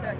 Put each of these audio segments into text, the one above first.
Good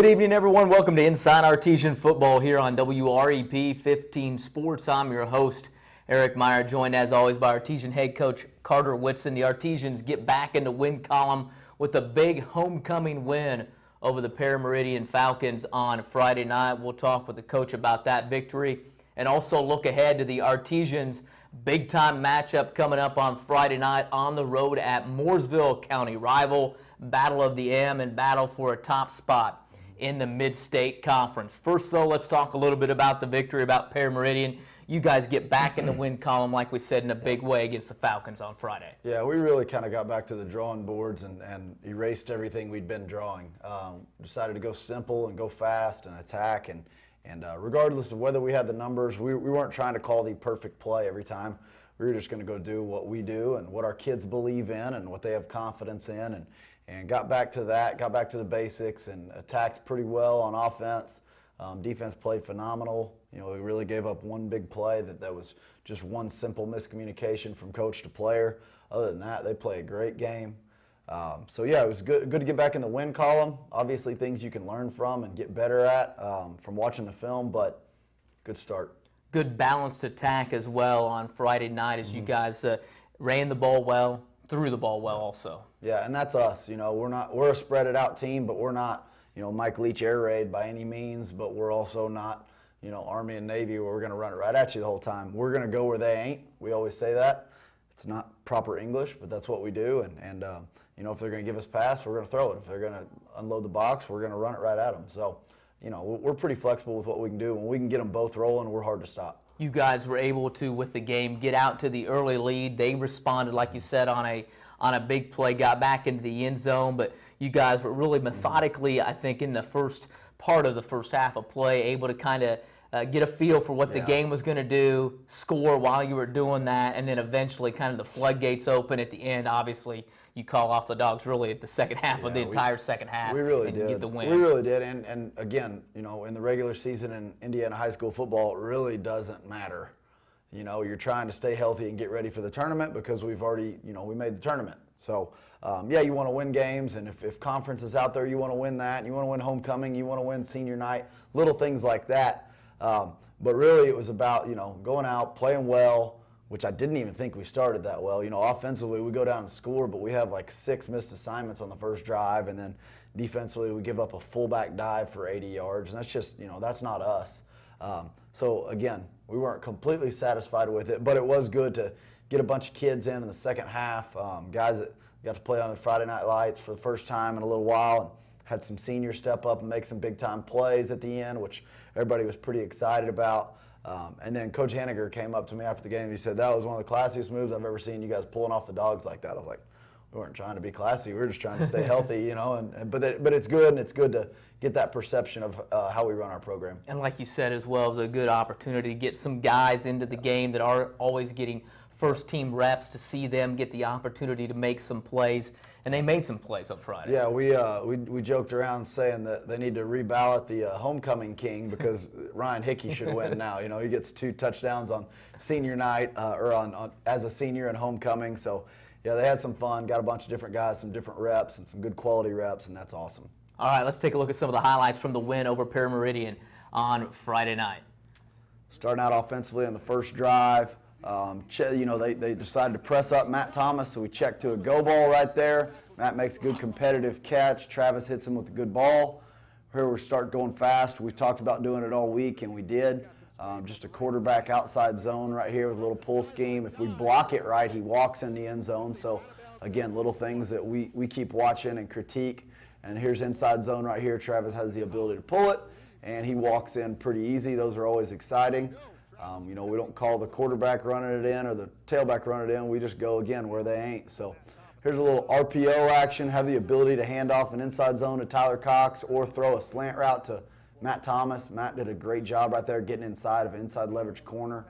evening, everyone. Welcome to Inside Artesian Football here on WREP 15 Sports. I'm your host, Eric Meyer, joined as always by Artesian head coach Carter Whitson. The Artesians get back in the win column with a big homecoming win over the Perry Meridian Falcons on Friday night. We'll talk with the coach about that victory and also look ahead to the Artesians' big-time matchup coming up on Friday night on the road at Mooresville, county rival, Battle of the M and battle for a top spot in the Mid-State Conference. First, though, let's talk a little bit about the victory, about Perry Meridian. You guys get back in the win column, like we said, in a big way against the Falcons on Friday. Yeah, we really kind of got back to the drawing boards and erased everything we'd been drawing. Decided to go simple and go fast and attack. And regardless of whether we had the numbers, we weren't trying to call the perfect play every time. We were just going to go do what we do and what our kids believe in and what they have confidence in. And got back to that, got back to the basics, and attacked pretty well on offense. Defense played phenomenal. You know, we really gave up one big play that was just one simple miscommunication from coach to player. Other than that, they play a great game. So yeah, it was good to get back in the win column. Obviously, things you can learn from and get better at from watching the film, but good start. Good balanced attack as well on Friday night as you guys ran the ball well, threw the ball well also. Yeah, and that's us. You know, we're a spread it out team, but we're not, you know, Mike Leach air raid by any means, but we're also not, you know, Army and Navy where we're going to run it right at you the whole time. We're going to go where they ain't. We always say that. It's not proper English, but that's what we do. And you know, if they're going to give us a pass, we're going to throw it. If they're going to unload the box, we're going to run it right at them. So, you know, we're pretty flexible with what we can do. When we can get them both rolling, we're hard to stop. You guys were able to, with the game, get out to the early lead. They responded, like you said, on a big play, got back into the end zone, but you guys were really methodically, I think, in the first part of the first half of play, able to kind of get a feel for what the game was going to do, score while you were doing that, and then eventually kind of the floodgates open at the end. Obviously, you call off the dogs really at the second half of the entire second half. We really and did. Get the win. We really did. And again, you know, in the regular season in Indiana high school football, it really doesn't matter. You know, you're trying to stay healthy and get ready for the tournament because we've already, you know, we made the tournament. So, yeah, you want to win games, and if conference is out there, you want to win that. And you want to win homecoming, you want to win senior night, little things like that. But really it was about, you know, going out, playing well, which I didn't even think we started that well. You know, offensively we go down and score, but we have like 6 missed assignments on the first drive, and then defensively we give up a fullback dive for 80 yards, and that's just, you know, that's not us. So again, we weren't completely satisfied with it, but it was good to get a bunch of kids in the second half, guys that got to play on the Friday Night Lights for the first time in a little while, and had some seniors step up and make some big-time plays at the end, which everybody was pretty excited about. And then Coach Hanniger came up to me after the game. He said, that was one of the classiest moves I've ever seen, you guys pulling off the dogs like that. I was like, we weren't trying to be classy. We were just trying to stay healthy, you know. But it's good, and it's good to get that perception of how we run our program. And like you said as well, it was a good opportunity to get some guys into the game that are always getting first-team reps, to see them get the opportunity to make some plays. And they made some plays on Friday. Yeah, we joked around saying that they need to reballot the homecoming king because Ryan Hickey should win now. You know, he gets 2 touchdowns on senior night or on as a senior and homecoming. So, yeah, they had some fun, got a bunch of different guys, some different reps, and some good quality reps, and that's awesome. All right, let's take a look at some of the highlights from the win over Perry Meridian on Friday night. Starting out offensively on the first drive, you know, they decided to press up Matt Thomas, so we checked to a go ball right there. Matt makes a good competitive catch. Travis hits him with a good ball. Here we start going fast. We talked about doing it all week, and we did. Just a quarterback outside zone right here with a little pull scheme. If we block it right, he walks in the end zone. So, again, little things that we keep watching and critique. And here's inside zone right here. Travis has the ability to pull it, and he walks in pretty easy. Those are always exciting. You know, we don't call the quarterback running it in or the tailback running it in. We just go, again, where they ain't. So here's a little RPO action. Have the ability to hand off an inside zone to Tyler Cox or throw a slant route to Matt Thomas. Matt did a great job right there getting inside of inside leverage corner.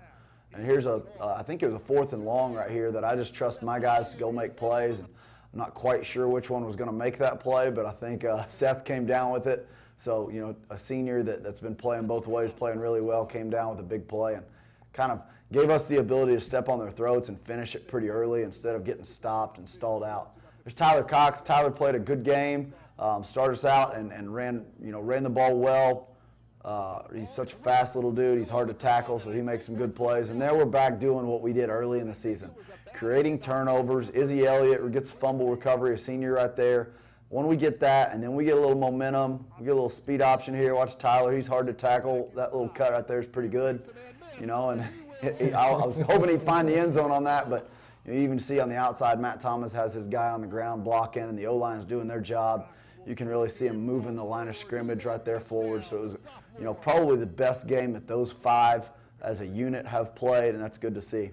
And here's I think it was a 4th and long right here that I just trust my guys to go make plays. And I'm not quite sure which one was going to make that play, but I think Seth came down with it. So, you know, a senior that's been playing both ways, playing really well, came down with a big play and kind of gave us the ability to step on their throats and finish it pretty early instead of getting stopped and stalled out. There's Tyler Cox. Tyler played a good game, started us out and ran the ball well. He's such a fast little dude. He's hard to tackle, so he makes some good plays. And there we're back doing what we did early in the season, creating turnovers. Izzy Elliott gets fumble recovery, a senior right there. When we get that, and then we get a little momentum, we get a little speed option here. Watch Tyler. He's hard to tackle. That little cut right there is pretty good, you know. And I was hoping he'd find the end zone on that, but you even see on the outside, Matt Thomas has his guy on the ground blocking, and the O-line's doing their job. You can really see him moving the line of scrimmage right there forward. So it was, you know, probably the best game that those 5 as a unit have played, and that's good to see.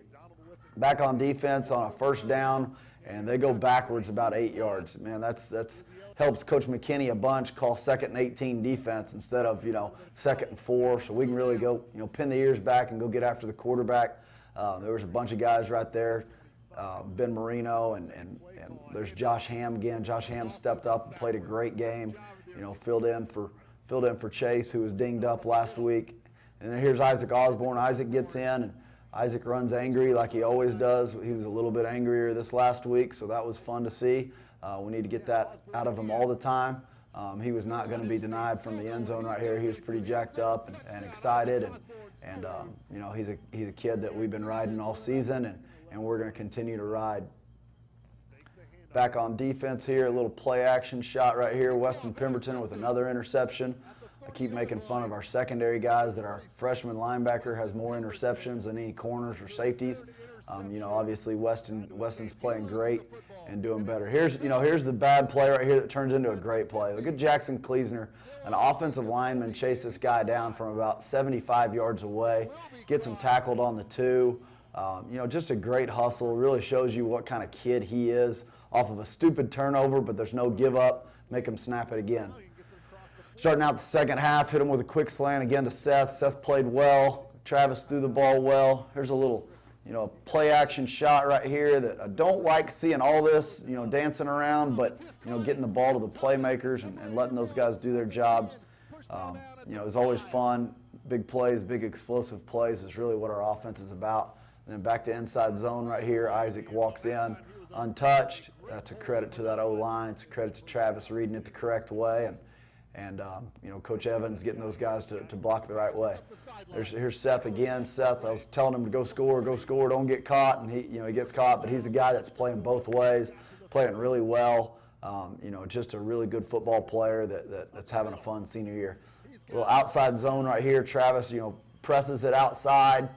Back on defense on a first down, and they go backwards about 8 yards. Man, that's helps Coach McKinney a bunch call 2nd and 18 defense instead of, you know, 2nd and 4. So we can really go, you know, pin the ears back and go get after the quarterback. There was a bunch of guys right there. Ben Marino and there's Josh Ham again. Josh Ham stepped up and played a great game. You know, filled in for Chase, who was dinged up last week. And then here's Isaac Osborne. Isaac gets in, and Isaac runs angry like he always does. He was a little bit angrier this last week, so that was fun to see. We need to get that out of him all the time. He was not going to be denied from the end zone right here. He was pretty jacked up and excited, and you know, he's a kid that we've been riding all season, and we're going to continue to ride. Back on defense here, a little play action shot right here. Weston Pemberton with another interception. I keep making fun of our secondary guys that our freshman linebacker has more interceptions than any corners or safeties. You know, obviously Weston's playing great and doing better. Here's the bad play right here that turns into a great play. Look at Jackson Kleesner, an offensive lineman, chase this guy down from about 75 yards away, gets him tackled on the 2. You know, just a great hustle. Really shows you what kind of kid he is off of a stupid turnover, but there's no give up. Make him snap it again. Starting out the second half, hit him with a quick slant again to Seth. Seth played well. Travis threw the ball well. Here's a little, you know, play action shot right here that I don't like seeing all this, you know, dancing around, but, you know, getting the ball to the playmakers and letting those guys do their jobs. You know, it's always fun. Big plays, big explosive plays is really what our offense is about. And then back to inside zone right here. Isaac walks in untouched. That's a credit to that O-line. It's a credit to Travis reading it the correct way. And you know, Coach Evans getting those guys to block the right way. Here's Seth again. Seth, I was telling him to go score, don't get caught, and he gets caught. But he's a guy that's playing both ways, playing really well. You know, just a really good football player that's having a fun senior year. A little outside zone right here. Travis, you know, presses it outside,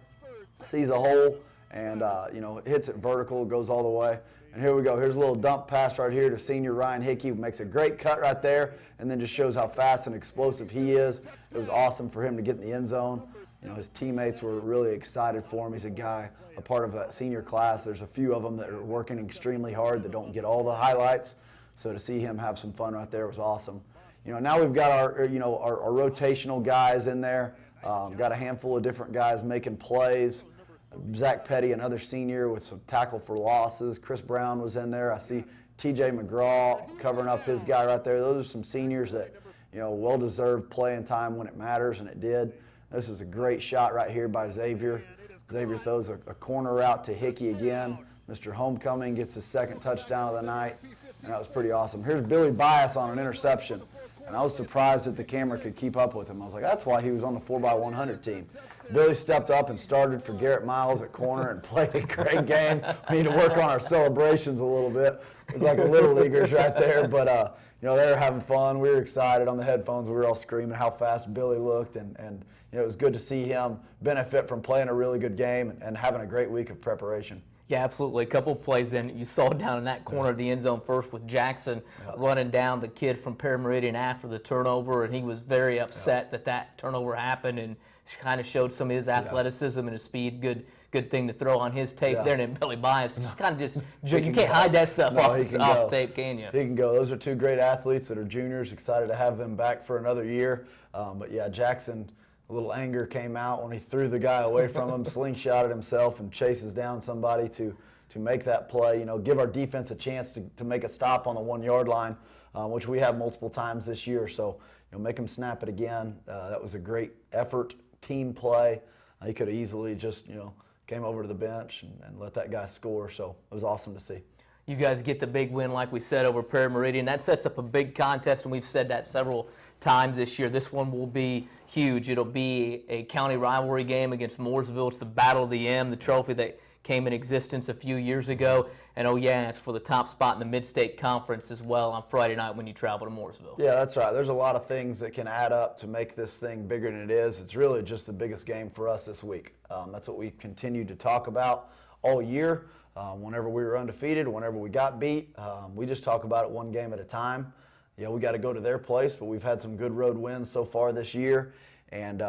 sees a hole, and you know, hits it vertical, goes all the way. And here we go. Here's a little dump pass right here to senior Ryan Hickey. Makes a great cut right there, and then just shows how fast and explosive he is. It was awesome for him to get in the end zone. You know, his teammates were really excited for him. He's a guy, a part of that senior class. There's a few of them that are working extremely hard that don't get all the highlights. So to see him have some fun right there was awesome. You know, now we've got our rotational guys in there. Got a handful of different guys making plays. Zach Petty, another senior with some tackle for losses. Chris Brown was in there. I see TJ McGraw covering up his guy right there. Those are some seniors that, you know, well-deserved playing time when it matters, and it did. This is a great shot right here by Xavier. Xavier throws a corner route to Hickey again. Mr. Homecoming gets his second touchdown of the night, and that was pretty awesome. Here's Billy Bias on an interception, and I was surprised that the camera could keep up with him. I was like, that's why he was on the 4x100 team. Billy stepped up and started for Garrett Miles at corner and played a great game. We need to work on our celebrations a little bit. Looked like a little leaguers right there, but you know, they were having fun. We were excited on the headphones. We were all screaming how fast Billy looked, and you know, it was good to see him benefit from playing a really good game and having a great week of preparation. Yeah, absolutely. A couple of plays then. You saw down in that corner of the end zone first with Jackson running down the kid from Perry Meridian after the turnover, and he was very upset that turnover happened, and kind of showed some of his athleticism and his speed. Good thing to throw on his tape there. And then Billy Bias just kind of you can't hide that stuff off tape, can you? He can go. Those are two great athletes that are juniors. Excited to have them back for another year. But yeah, Jackson a little anger came out when he threw the guy away from him, slingshotted himself, and chases down somebody to make that play. You know, give our defense a chance to make a stop on the 1 yard line, which we have multiple times this year. So, you know, make him snap it again. That was a great effort, team play. He could have easily just, you know, came over to the bench and let that guy score. So it was awesome to see. You guys get the big win, like we said, over Perry Meridian. That sets up a big contest, and we've said that several times this year. This one will be huge. It'll be a county rivalry game against Mooresville. It's the Battle of the M, the trophy that came in existence a few years ago. And, oh, yeah, it's for the top spot in the Mid-State Conference as well on Friday night when you travel to Mooresville. Yeah, that's right. There's a lot of things that can add up to make this thing bigger than it is. It's really just the biggest game for us this week. That's what we continue to talk about all year. Whenever we were undefeated, whenever we got beat, we just talk about it one game at a time. Yeah, we got to go to their place, but we've had some good road wins so far this year. And,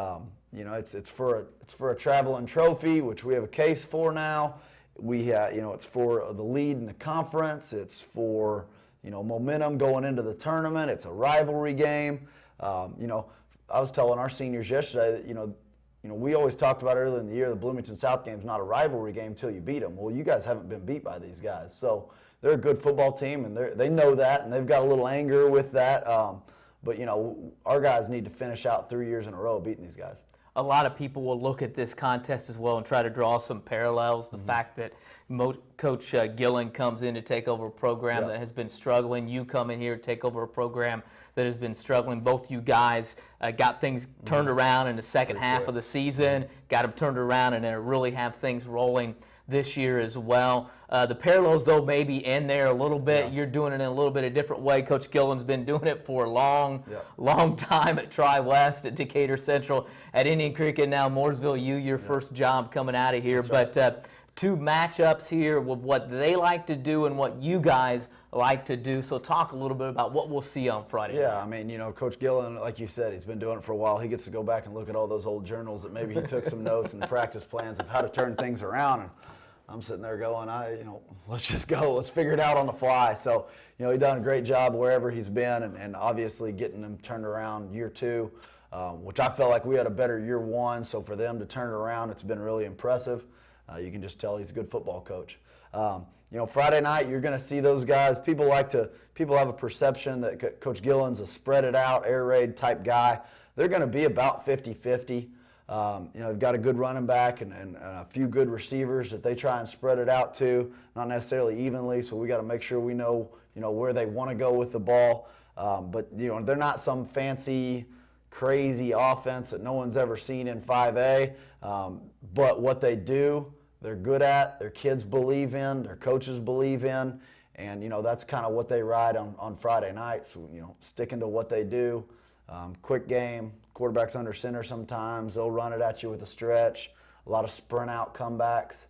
you know, it's for a traveling trophy, which we have a case for now. You know, it's for the lead in the conference. It's for, you know, momentum going into the tournament. It's a rivalry game. You know, I was telling our seniors yesterday that, you know, we always talked about earlier in the year the Bloomington South game is not a rivalry game until you beat them. Well, you guys haven't been beat by these guys. So they're a good football team, and they know that, and they've got a little anger with that. But, you know, our guys need to finish out 3 years in a row beating these guys. A lot of people will look at this contest as well and try to draw some parallels. The fact that Coach Gillen comes in to take over a program that has been struggling. You come in here to take over a program that has been struggling. Both you guys got things turned around in the second half of the season, got them turned around, and then really have things rolling this year as well. The parallels, though, may be in there a little bit. You're doing it in a little bit of a different way. Coach Gillen's been doing it for a long time at Tri-West, at Decatur Central, at Indian Creek, and now Mooresville. Your first job coming out of here. That's but two matchups here with what they like to do and what you guys like to do. So talk a little bit about what we'll see on Friday. Yeah, I mean, you know, Coach Gillen, like you said, he's been doing it for a while. He gets to go back and look at all those old journals that maybe he took some notes and practice plans of how to turn things around. And I'm sitting there going, you know, let's just go. Let's figure it out on the fly. So, you know, he's done a great job wherever he's been, and obviously getting them turned around year two, which I felt like we had a better year one. So for them to turn it around, it's been really impressive. You can just tell he's a good football coach. You know, Friday night, you're going to see those guys. People have a perception that Coach Gillen's a spread it out, air raid type guy. They're going to be about 50-50. You know, they've got a good running back and a few good receivers that they try and spread it out to, not necessarily evenly. So we got to make sure we know, you know, where they want to go with the ball. But, you know, they're not some fancy, crazy offense that no one's ever seen in 5A. But what they do, they're good at, their kids believe in, their coaches believe in, and, you know, that's kind of what they ride on Friday nights, so, you know, sticking to what they do. Quick game, quarterback's under center sometimes, they'll run it at you with a stretch, a lot of sprint out comebacks.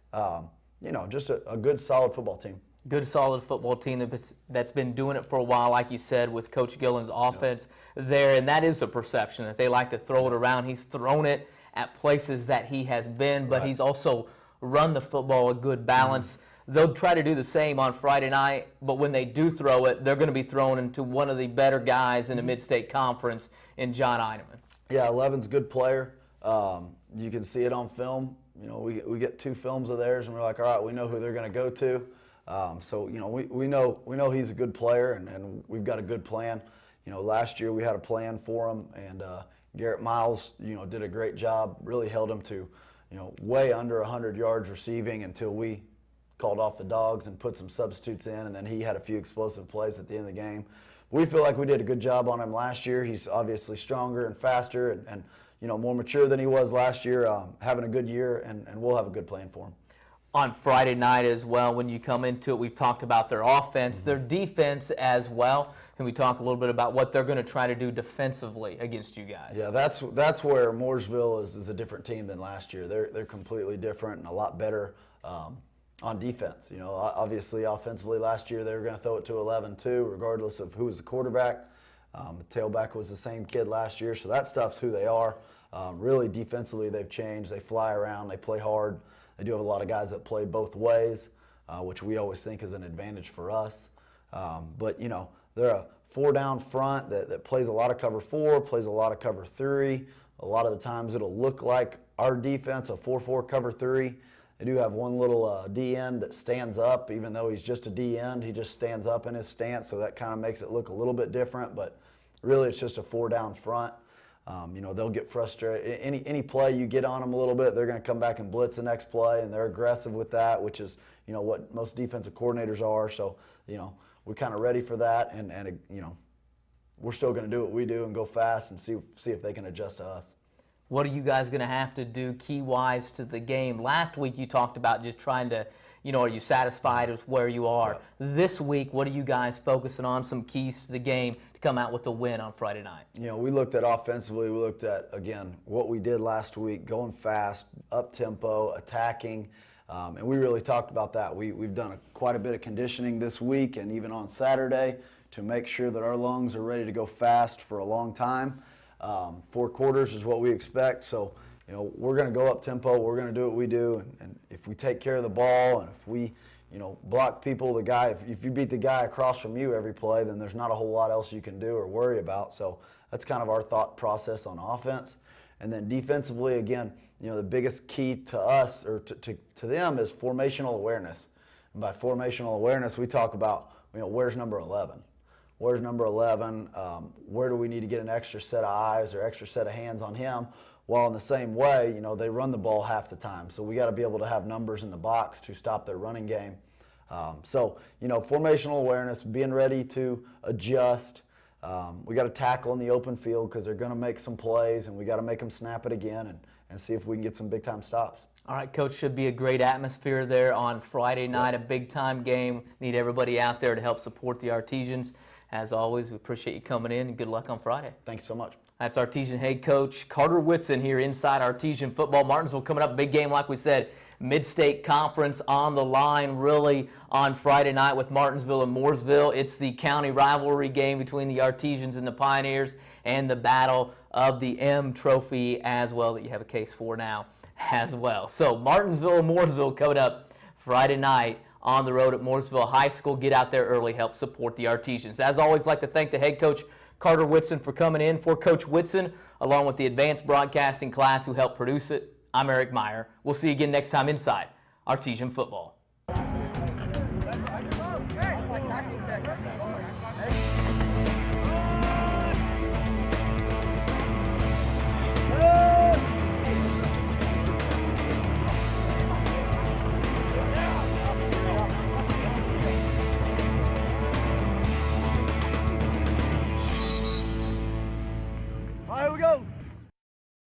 You know, just a good, solid football team. Good, solid football team that's been doing it for a while, like you said, with Coach Gillen's offense there, and that is the perception, that they like to throw it around. He's thrown it at places that he has been, but he's also run the football a good balance. They'll try to do the same on Friday night, but when they do throw it, they're going to be thrown into one of the better guys in the Mid-State Conference in John Eineman. Yeah, 11's a good player. You can see it on film. You know, we get 2 films of theirs, and we're like, all right, we know who they're going to go to. So, you know, we know he's a good player, and we've got a good plan. You know, last year we had a plan for him, and Garrett Miles, you know, did a great job, really held him to, you know, way under 100 yards receiving until we called off the dogs and put some substitutes in, and then he had a few explosive plays at the end of the game. We feel like we did a good job on him last year. He's obviously stronger and faster and you know, more mature than he was last year, having a good year, and we'll have a good plan for him. On Friday night as well, when you come into it, we've talked about their offense, their defense as well. Can we talk a little bit about what they're going to try to do defensively against you guys? Yeah, that's where Mooresville is a different team than last year. They're completely different and a lot better on defense. You know, obviously offensively last year they were going to throw it to 11-2 regardless of who was the quarterback. The tailback was the same kid last year, so that stuff's who they are. Really defensively they've changed. They fly around, they play hard. They do have a lot of guys that play both ways, which we always think is an advantage for us. But, you know, they're a 4-down front that plays a lot of cover 4, plays a lot of cover 3, A lot of the times it'll look like our defense, a 4-4 cover 3. They do have one little D end that stands up, even though he's just a D end. He just stands up in his stance, so that kind of makes it look a little bit different. But really, it's just a 4 down front. They'll get frustrated. Any play you get on them a little bit, they're going to come back and blitz the next play, and they're aggressive with that, which is what most defensive coordinators are. So we're kind of ready for that, and we're still going to do what we do and go fast and see if they can adjust to us. What are you guys going to have to do key-wise to the game? Last week you talked about just trying to, are you satisfied with where you are? Yeah. This week, what are you guys focusing on, some keys to the game to come out with a win on Friday night? We looked at offensively, we looked at, again, what we did last week, going fast, up-tempo, attacking, and we really talked about that. We've done quite a bit of conditioning this week and even on Saturday to make sure that our lungs are ready to go fast for a long time. 4 quarters is what we expect, so we're going to go up tempo. We're going to do what we do, and if we take care of the ball and if we block people, if you beat the guy across from you every play, then there's not a whole lot else you can do or worry about. So that's kind of our thought process on offense. And then defensively, again, the biggest key to us or to them is formational awareness. And by formational awareness, we talk about where's number 11. Where's number 11? Where do we need to get an extra set of eyes or extra set of hands on him? While in the same way, they run the ball half the time. So we got to be able to have numbers in the box to stop their running game. Formational awareness, being ready to adjust. We got to tackle in the open field because they're going to make some plays, and we got to make them snap it again and see if we can get some big-time stops. All right, Coach, should be a great atmosphere there on Friday night, a big-time game. Need everybody out there to help support the Artesians. As always, we appreciate you coming in, and good luck on Friday. Thanks so much. That's Artesian head coach Carter Whitson here inside Artesian football. Martinsville coming up, big game like we said. Mid-state conference on the line really on Friday night with Martinsville and Mooresville. It's the county rivalry game between the Artesians and the Pioneers and the battle of the M Trophy as well that you have a case for now as well. So Martinsville and Mooresville coming up Friday night on the road at Mooresville High School. Get out there early, help support the Artesians. As always, I'd like to thank the head coach Carter Whitson for coming in. For Coach Whitson, along with the advanced broadcasting class who helped produce it, I'm Eric Meyer. We'll see you again next time inside Artesian Football.